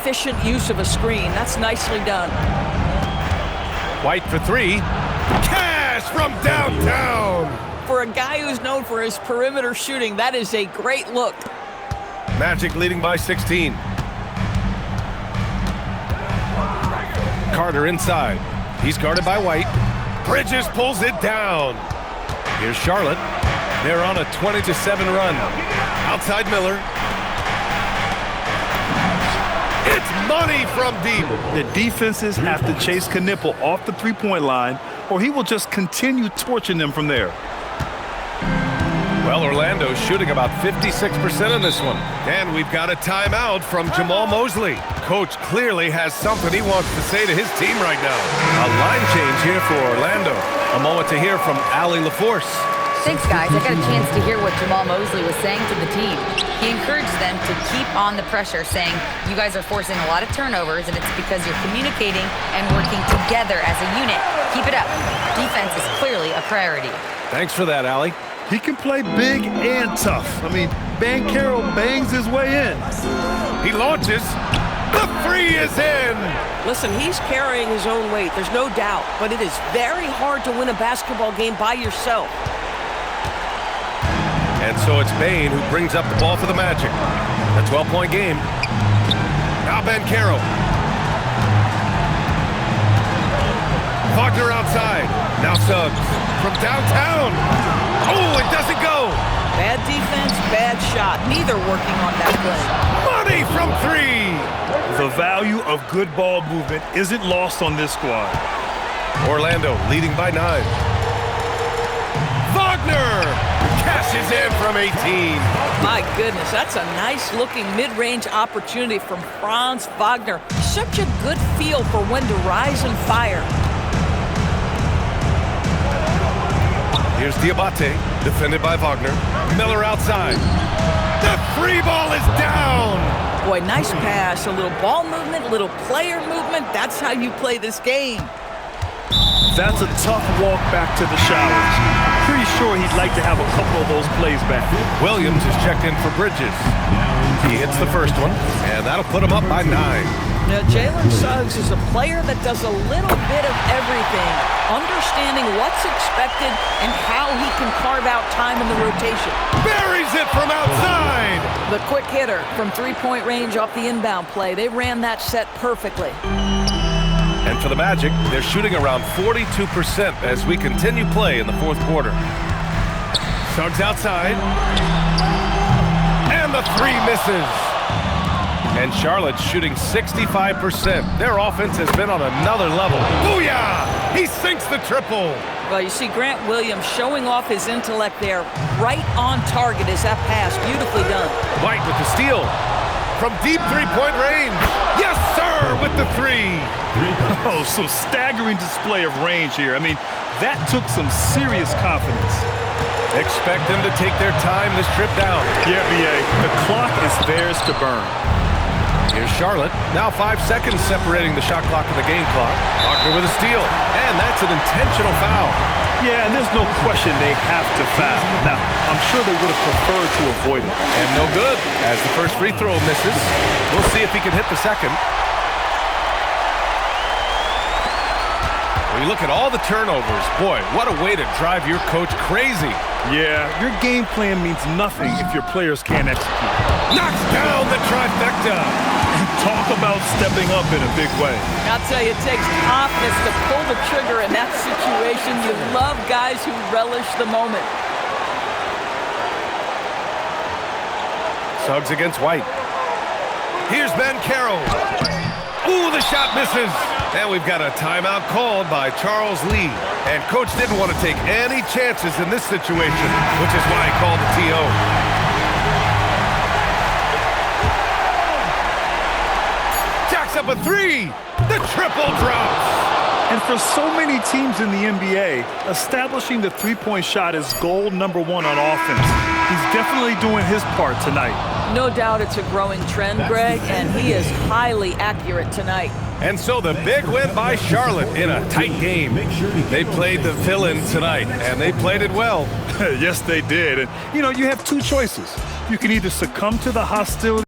efficient use of a screen. That's nicely done. White for three. Cash from downtown. For a guy who's known for his perimeter shooting, that is a great look. Magic leading by 16. Carter inside. He's guarded by White. Bridges pulls it down. Here's Charlotte. They're on a 20-7 run. Outside Miller. It's money from deep. The defenses have to chase Knipple off the three-point line, or he will just continue torching them from there. Well, Orlando's shooting about 56% in this one. And we've got a timeout from Jamal Mosley. Coach clearly has something he wants to say to his team right now. A line change here for Orlando. A moment to hear from Allie LaForce. Thanks, guys. I got a chance to hear what Jamal Mosley was saying to the team. He encouraged them to keep on the pressure, saying, you guys are forcing a lot of turnovers, and it's because you're communicating and working together as a unit. Keep it up. Defense is clearly a priority. Thanks for that, Allie. He can play big and tough. I mean, Banchero bangs his way in. He launches. The three is in. Listen, he's carrying his own weight. There's no doubt. But it is very hard to win a basketball game by yourself. And so it's Bane who brings up the ball for the Magic. A 12-point game. Now Banchero. Wagner outside. Now Suggs from downtown. Oh, it doesn't go. Bad defense, bad shot. Neither working on that play. Money from three. The value of good ball movement isn't lost on this squad. Orlando leading by 9. Wagner cashes in from 18. My goodness, that's a nice-looking mid-range opportunity from Franz Wagner. Such a good feel for when to rise and fire. Here's Diabate, defended by Wagner. Miller outside. The free ball is down. Boy, nice pass. A little ball movement, a little player movement. That's how you play this game. That's a tough walk back to the showers. Pretty sure he'd like to have a couple of those plays back. Williams is checked in for Bridges. He hits the first one, and that'll put him up by 9. Now, Jalen Suggs is a player that does a little bit of everything, understanding what's expected and how he can carve out time in the rotation. Buries it from outside. The quick hitter from three-point range off the inbound play. They ran that set perfectly. And for the Magic, they're shooting around 42% as we continue play in the fourth quarter. Suggs outside. And the three misses. And Charlotte's shooting 65%. Their offense has been on another level. Booyah! He sinks the triple. Well, you see Grant Williams showing off his intellect there. Right on target is that pass. Beautifully done. White with the steal. From deep three-point range. Yes, sir, with the three. Oh, so staggering display of range here. I mean, that took some serious confidence. Expect them to take their time this trip down. Yeah, B.A. The clock is theirs to burn. Here's Charlotte. Now 5 seconds separating the shot clock and the game clock. Wagner with a steal. And that's an intentional foul. Yeah, and there's no question they have to foul. Now, I'm sure they would have preferred to avoid it. And no good, as the first free throw misses. We'll see if he can hit the second. When you look at all the turnovers, boy, what a way to drive your coach crazy. Yeah, your game plan means nothing if your players can't execute. Knocks down the trifecta. Talk about stepping up in a big way. I'll tell you, it takes confidence to pull the trigger in that situation. You love guys who relish the moment. Suggs against White. Here's Banchero. Ooh, the shot misses. And we've got a timeout called by Charles Lee. And coach didn't want to take any chances in this situation, which is why he called the TO. Jacks up a three. The triple drops. And for so many teams in the NBA, establishing the three-point shot is goal number 1 on offense. He's definitely doing his part tonight. No doubt it's a growing trend, Greg, and he is highly accurate tonight. And so the big win by Charlotte in a tight game. They played the villain tonight, and they played it well. Yes, they did. And, you know, you have two choices. You can either succumb to the hostility